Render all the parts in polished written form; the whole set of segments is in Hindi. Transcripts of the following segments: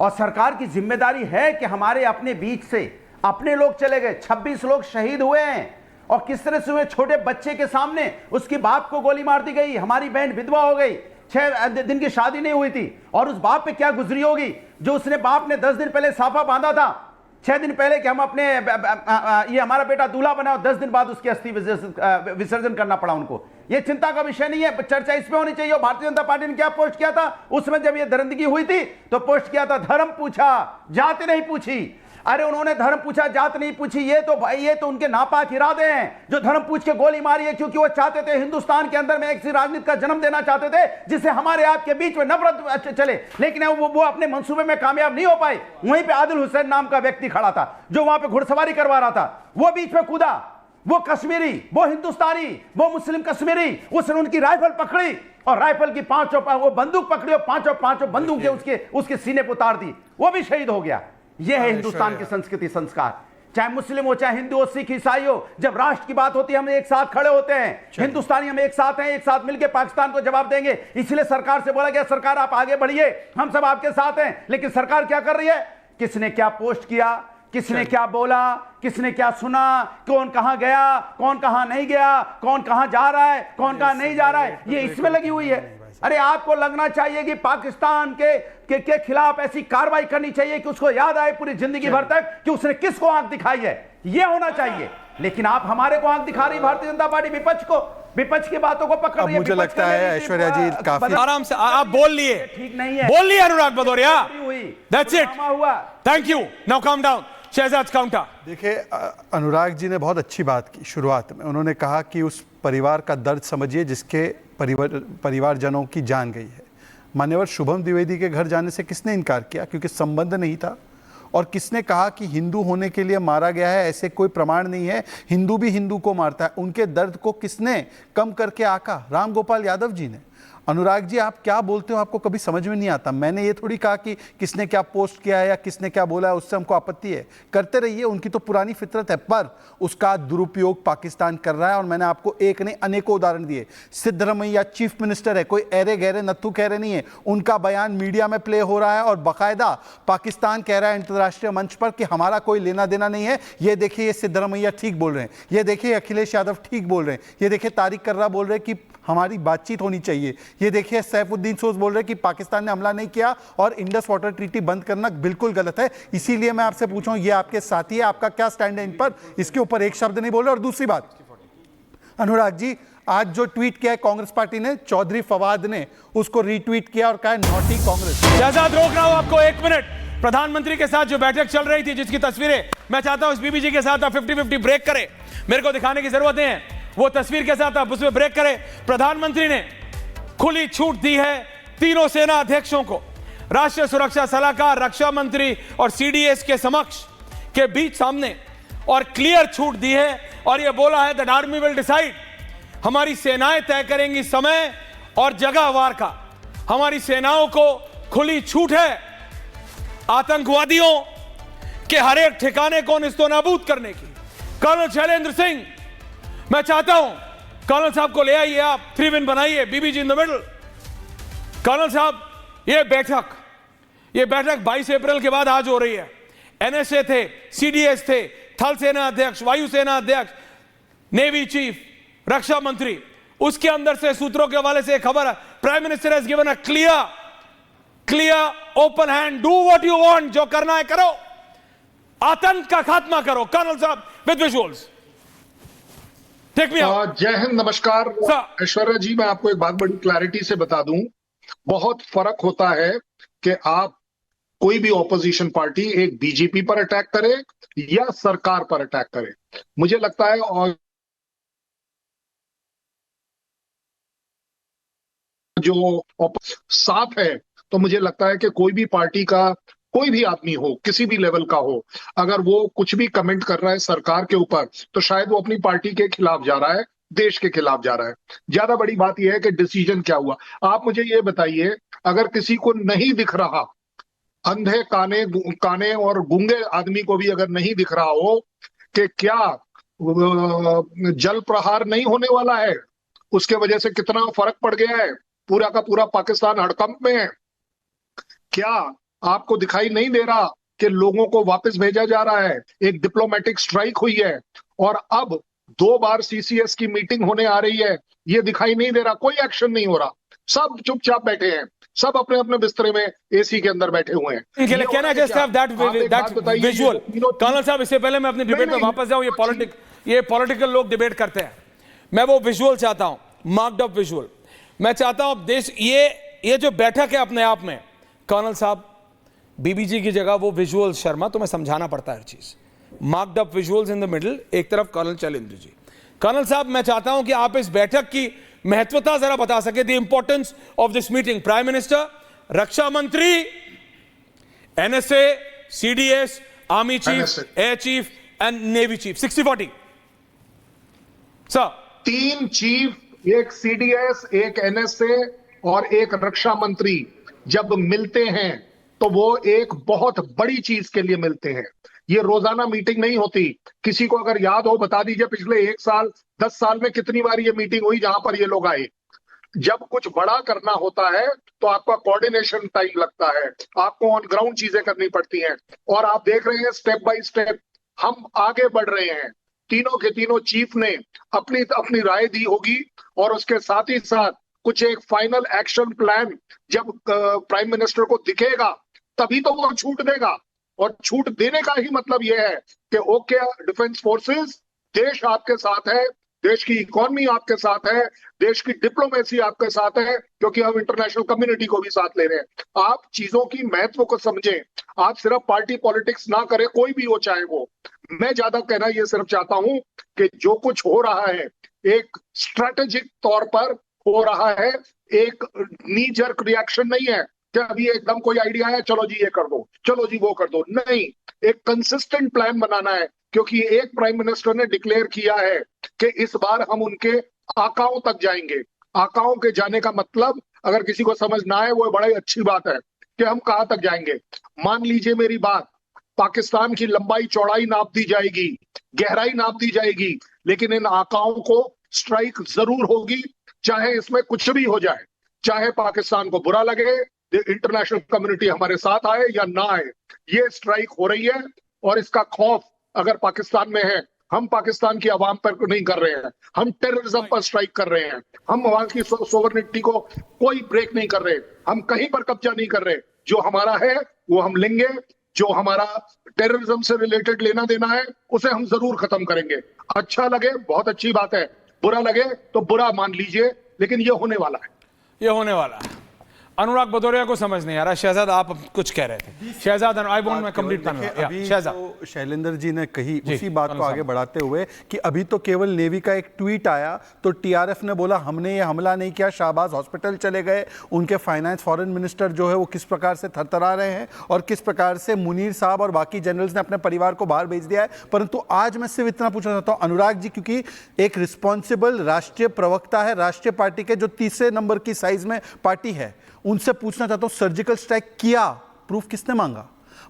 और सरकार की जिम्मेदारी है कि हमारे अपने बीच से अपने लोग चले गए, 26 लोग शहीद हुए हैं, और किस तरह से हुए, छोटे बच्चे के सामने उसकी बाप को गोली मार दी गई, हमारी बहन विधवा हो गई, 6 दिन की शादी नहीं हुई थी, और उस बाप पे क्या गुजरी होगी जो उसने बाप ने 10 दिन पहले साफा बांधा था, 6 दिन पहले कि हम अपने ये हमारा बेटा दूल्हा बना, और 10 दिन बाद उसकी अस्थि विसर्जन करना पड़ा उनको। ये चिंता का विषय नहीं है, चर्चा इस पे होनी चाहिए। भारतीय जनता पार्टी ने क्या पोस्ट किया था उसमें, जब ये दरिंदगी हुई थी तो पोस्ट किया था, धर्म पूछा जात नहीं पूछी। अरे उन्होंने धर्म पूछा जात नहीं पूछी, ये तो भाई ये तो उनके नापाक इरादे हैं जो धर्म पूछ के गोली मारी है, क्योंकि वो चाहते थे हिंदुस्तान के अंदर में एक सी राजनीति का जन्म देना चाहते थे जिससे हमारे आपके बीच में नफरत चले, लेकिन वो अपने मंसूबे में कामयाब नहीं हो पाए। वहीं पे आदिल हुसैन नाम का व्यक्ति खड़ा था जो वहां पे घुड़सवारी करवा रहा था, वो बीच में कूदा, वो कश्मीरी, वो हिंदुस्तानी, वो मुस्लिम कश्मीरी, उसने उनकी राइफल पकड़ी और राइफल की वो बंदूक पकड़ी और पांचों बंदूकें उसके सीने पर उतार दी, वो भी शहीद हो गया। यह है हिंदुस्तान की संस्कृति संस्कार, चाहे मुस्लिम हो, चाहे हिंदू हो, सिख, ईसाई हो। जब राष्ट्र की बात होती है हम एक साथ खड़े होते हैं, हिंदुस्तानी हम एक साथ हैं, एक साथ मिलकर पाकिस्तान को जवाब देंगे। इसलिए सरकार से बोला गया, सरकार आप आगे बढ़िए, हम सब आपके साथ हैं। लेकिन सरकार क्या कर रही है, किसने क्या पोस्ट किया, किसने क्या बोला, किसने क्या सुना, कौन कहां गया, कौन कहां नहीं गया, कौन कहां जा रहा है, कौन कहां नहीं जा रहा है, ये इसमें लगी हुई है। अरे आपको लगना चाहिए कि पाकिस्तान के खिलाफ ऐसी कार्रवाई करनी चाहिए कि उसको याद आए पूरी जिंदगी भर तक कि उसने किसको आंख दिखाई है, ये होना चाहिए। लेकिन आप हमारे को आंख दिखा रही भारतीय जनता पार्टी, विपक्ष की बातों को पकड़ रही है। मुझे लगता है ऐश्वर्या जी काफी आराम से आप बोल लिए, ठीक नहीं है, बोल लिए अनुराग भदौरिया, दैट्स इट, हुआ, thank you, now come down. Shahzad counter. देखिए, अनुराग जी ने बहुत अच्छी बात की शुरुआत में। उन्होंने कहा कि उस परिवार का दर्द समझिए जिसके परिवारजनों की जान गई है। मान्यवर शुभम द्विवेदी के घर जाने से किसने इनकार किया, क्योंकि संबंध नहीं था। और किसने कहा कि हिंदू होने के लिए मारा गया है, ऐसे कोई प्रमाण नहीं है, हिंदू भी हिंदू को मारता है। उनके दर्द को किसने कम करके आका, राम गोपाल यादव जी ने। अनुराग जी, आप क्या बोलते हो आपको कभी समझ में नहीं आता। मैंने ये थोड़ी कहा कि किसने क्या पोस्ट किया है या किसने क्या बोला है उससे हमको आपत्ति है, करते रहिए, उनकी तो पुरानी फितरत है, पर उसका दुरुपयोग पाकिस्तान कर रहा है। और मैंने आपको एक नहीं अनेकों उदाहरण दिए। सिद्धरमैया चीफ मिनिस्टर है, कोई ऐरे गहरे नत्थु कह रहे नहीं है, उनका बयान मीडिया में प्ले हो रहा है और बाकायदा पाकिस्तान कह रहा है अंतर्राष्ट्रीय मंच पर कि हमारा कोई लेना देना नहीं है। ये देखिए, ये सिद्धरमैया ठीक बोल रहे हैं, ये देखिए अखिलेश यादव ठीक बोल रहे हैं, ये देखिए तारिक कर्रा बोल रहे हैं कि हमारी बातचीत होनी चाहिए, ये देखिए सैफुद्दीन सोज बोल रहे हैं कि पाकिस्तान ने हमला नहीं किया और इंडस वाटर ट्रीटी बंद करना बिल्कुल गलत है। इसीलिए मैं आपसे पूछ रहा हूं, ये आपके साथी है, आपका क्या स्टैंड है इन पर, इसके ऊपर एक शब्द नहीं बोल रहे। और दूसरी बात, अनुराग जी, आज जो ट्वीट किया है कांग्रेस पार्टी ने, चौधरी फवाद ने उसको रीट्वीट किया और कहा नॉटी कांग्रेस। शहजाद, रोक रहा हूं आपको 1 मिनट। प्रधानमंत्री के साथ जो बैठक चल रही थी, जिसकी तस्वीरें मैं चाहता हूं इस बीबी जी के साथ 50-50 ब्रेक करे, मेरे को दिखाने की जरूरत नहीं है, वो तस्वीर के साथ आप उसमें ब्रेक करें। प्रधानमंत्री ने खुली छूट दी है तीनों सेना अध्यक्षों को, राष्ट्रीय सुरक्षा सलाहकार, रक्षा मंत्री और सीडीएस के समक्ष के बीच सामने, और क्लियर छूट दी है और यह बोला है दैट आर्मी विल डिसाइड। हमारी सेनाएं तय करेंगी समय और जगह वार का। हमारी सेनाओं को खुली छूट है आतंकवादियों के हर एक ठिकाने को निस्तोनाबूद करने की। कर्नल शैलेंद्र सिंह, मैं चाहता हूं कर्नल साहब को ले आइए, आप 3 विन बनाइए, BBG in the middle. Colonel साहब, ये बैठक 22 अप्रैल के बाद आज हो रही है। एनएसए थे, सीडीएस थे, थल सेना अध्यक्ष, वायुसेना अध्यक्ष, नेवी चीफ, रक्षा मंत्री, उसके अंदर से सूत्रों के हवाले से खबर है, prime minister has given a clear open hand, do what you want, जो करना है करो, आतंक का खात्मा करो। कर्नल साहब विद विजुअल्स, जय हिंद, नमस्कार। ऐश्वर्या जी, मैं आपको एक बात बड़ी क्लैरिटी से बता दूं, बहुत फर्क होता है कि आप कोई भी ऑपोजिशन पार्टी एक बीजेपी पर अटैक करे या सरकार पर अटैक करे। मुझे लगता है और जो साफ है, तो मुझे लगता है कि कोई भी पार्टी का कोई भी आदमी हो, किसी भी लेवल का हो, अगर वो कुछ भी कमेंट कर रहा है सरकार के ऊपर, तो शायद वो अपनी पार्टी के खिलाफ जा रहा है, देश के खिलाफ जा रहा है। ज्यादा बड़ी बात यह है कि डिसीजन क्या हुआ। आप मुझे ये बताइए, अगर किसी को नहीं दिख रहा, अंधे काने और गूंगे आदमी को भी अगर नहीं दिख रहा हो कि क्या जल प्रहार नहीं होने वाला है, उसके वजह से कितना फर्क पड़ गया है, पूरा का पूरा पाकिस्तान हड़कंप में है। क्या आपको दिखाई नहीं दे रहा कि लोगों को वापस भेजा जा रहा है? एक डिप्लोमेटिक स्ट्राइक हुई है और अब 2 बार सीसीएस की मीटिंग होने आ रही है, ये दिखाई नहीं दे रहा, कोई एक्शन नहीं हो रहा, सब चुपचाप बैठे हैं, सब अपने अपने बिस्तरे में एसी के अंदर बैठे हुए हैं। Can I just have that visual? Colonel साहब, इससे पहले मैं अपनी डिबेट में वापस जाऊं, ये पॉलिटिकल लोग डिबेट करते हैं, मैं वो विजुअल चाहता हूं, मार्क्ड अप विजुअल। मैं चाहता हूं देश, ये जो बैठक है अपने आप में, कर्नल साहब बीबीजी की जगह वो विजुअल शर्मा, तो मैं समझाना पड़ता है हर चीज। Marked up visuals in the middle, एक तरफ कर्नल शैलेंद्र जी। कर्नल साहब, मैं चाहता हूं कि आप इस बैठक की महत्वता जरा बता सके, the importance of this meeting. Prime minister, रक्षा मंत्री, NSA, CDS, army chief, air chief and navy chief, 60-40 sir. 3 chief, एक सीडीएस, एक एनएसए और एक रक्षा मंत्री जब मिलते हैं तो वो एक बहुत बड़ी चीज के लिए मिलते हैं। ये रोजाना मीटिंग नहीं होती। किसी को अगर याद हो बता दीजिए, पिछले 1 साल 10 साल में कितनी बार ये मीटिंग हुई जहां पर ये लोग आए। जब कुछ बड़ा करना होता है तो आपका कोऑर्डिनेशन टाइम लगता है, आपको ऑन ग्राउंड चीजें करनी पड़ती हैं, और आप देख रहे हैं स्टेप बाय स्टेप हम आगे बढ़ रहे हैं। तीनों के तीनों चीफ ने अपनी अपनी राय दी होगी और उसके साथ ही साथ कुछ एक फाइनल एक्शन प्लान जब प्राइम मिनिस्टर को दिखेगा तभी तो वो छूट देगा। और छूट देने का ही मतलब यह है कि ओके डिफेंस फोर्सेस, देश आपके साथ है, देश की इकोनॉमी आपके साथ है, देश की डिप्लोमेसी आपके साथ है, क्योंकि हम इंटरनेशनल कम्युनिटी को भी साथ ले रहे हैं। आप चीजों की महत्व को समझें, आप सिर्फ पार्टी पॉलिटिक्स ना करें, कोई भी हो चाहे वो। मैं ज्यादा कहना ये सिर्फ चाहता हूं कि जो कुछ हो रहा है एक स्ट्रेटेजिक तौर पर हो रहा है, एक नी जर्क रिएक्शन नहीं है कि अभी एकदम कोई आइडिया है चलो जी ये कर दो, चलो जी वो कर दो, नहीं, एक कंसिस्टेंट प्लान बनाना है। क्योंकि एक प्राइम मिनिस्टर ने डिक्लेयर किया है कि इस बार हम उनके आकाओं तक जाएंगे। आकाओं के जाने का मतलब अगर किसी को समझ ना आए वो बड़ी अच्छी बात है कि हम कहां तक जाएंगे। मान लीजिए मेरी बात, पाकिस्तान की लंबाई चौड़ाई नाप दी जाएगी, गहराई नाप दी जाएगी, लेकिन इन आकाओं को स्ट्राइक जरूर होगी, चाहे इसमें कुछ भी हो जाए, चाहे पाकिस्तान को बुरा लगे, इंटरनेशनल कम्युनिटी हमारे साथ आए या ना आए, ये स्ट्राइक हो रही है। और इसका खौफ अगर पाकिस्तान में है, हम पाकिस्तान की आवाम पर नहीं कर रहे हैं, हम टेररिज्म पर स्ट्राइक कर रहे हैं, हम वहां की सोवरेनिटी को कोई ब्रेक नहीं कर रहे, हम कहीं पर कब्जा नहीं कर रहे। जो हमारा है वो हम लेंगे, जो हमारा टेररिज्म से रिलेटेड लेना देना है उसे हम जरूर खत्म करेंगे। अच्छा लगे बहुत अच्छी बात है, बुरा लगे तो बुरा मान लीजिए, लेकिन ये होने वाला है, ये होने वाला है। अनुराग भदौरिया को समझ नहीं आ रहा। शहजाद, आप कुछ कह रहे थे। शहजाद, आई वांट मैं कंप्लीट अभी तो शैलेंद्र जी ने कही उसी बात को आगे बढ़ाते हुए कि अभी तो केवल नेवी का एक ट्वीट आया तो टीआरएफ ने बोला हमने ये हमला नहीं किया, शाहबाज हॉस्पिटल चले गए। उनके फाइनेंस फॉरेन मिनिस्टर जो है वो किस प्रकार से थरथरा रहे हैं और किस प्रकार से मुनीर साहब और बाकी जनरल्स ने अपने परिवार को बाहर भेज दिया है। परंतु आज मैं सिर्फ इतना पूछना चाहता हूँ अनुराग जी, क्योंकि एक रिस्पॉन्सिबल राष्ट्रीय प्रवक्ता है राष्ट्रीय पार्टी के, जो 3 नंबर की साइज में पार्टी है, उनसे पूछना चाहता हूं सर्जिकल स्ट्राइक किया, प्रूफ किसने मांगा?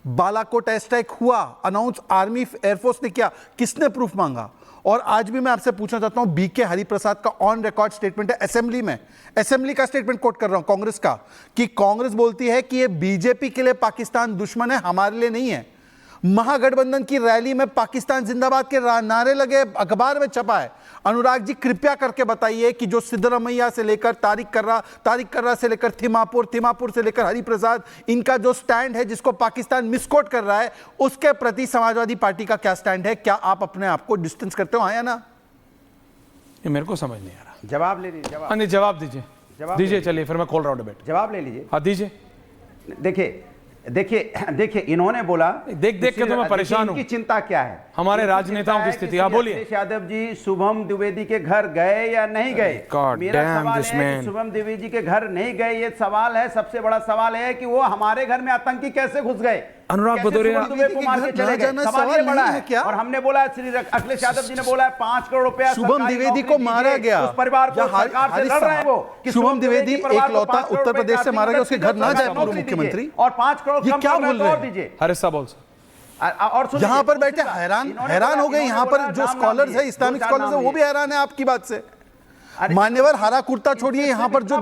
बालाकोट एयर स्ट्राइक हुआ, अनाउंस आर्मी एयरफोर्स ने किया, किसने प्रूफ मांगा? और आज भी मैं आपसे पूछना चाहता हूं, बीके हरिप्रसाद का ऑन रिकॉर्ड स्टेटमेंट है असेंबली में, असेंबली का स्टेटमेंट कोट कर रहा हूं कांग्रेस का, कि कांग्रेस बोलती है कि ये बीजेपी के लिए पाकिस्तान दुश्मन है, हमारे लिए नहीं है। महागठबंधन की रैली में पाकिस्तान जिंदाबाद के नारे लगे, अखबार में छपा है। अनुराग जी कृपया करके बताइए कि जो सिद्धरमैया से लेकर तारिक कर्रा से लेकर थिमापुर से लेकर हरिप्रसाद, इनका जो स्टैंड है जिसको पाकिस्तान मिसकोट कर रहा है, उसके प्रति समाजवादी पार्टी का क्या स्टैंड है? क्या आप अपने आप को डिस्टेंस करते हो, हाँ या ना? ये मेरे को समझ नहीं आ रहा। जवाब ले लीजिए। हाँ नहीं, जवाब दीजिए, चलिए फिर मैं खोल रहा हूँ डिबेट। जवाब ले लीजिए। हाँ दीजिए। देखिए इन्होंने बोला, देख के तो मैं परेशान हूं। इनकी चिंता क्या है? हमारे राजनेताओं की स्थिति। आप बोलिए। अखिलेश यादव जी शुभम द्विवेदी के घर गए या नहीं गए? मेरा सवाल है कि शुभम द्विवेदी जी के घर नहीं गए, ये सवाल है। सबसे बड़ा सवाल है कि वो हमारे घर में आतंकी कैसे घुस गए? अनुराग भदौरिया सवाल बड़ा है क्या? और हमने बोला, श्री अखिलेश यादव जी ने बोला 5 करोड़ रुपया शुभम द्विवेदी को मारा गया, उस परिवार को सरकार से लड़ रहे हैं वो कि शुभम द्विवेदी एकलौता उत्तर प्रदेश से मारा गया, उसके घर ना जाए पूर्व मुख्यमंत्री, और 5 करोड़ ये क्या बोल रहे हैं? दीजिए। हरिश साहब और यहाँ पर बैठे हैरान हो गए। यहाँ पर जो स्कॉलर्स है, इस्लामिक स्कॉलर्स है, वो भी हैरान है आपकी बात से। मान्यवर हरा कुर्ता छोड़िए, यहाँ पर जो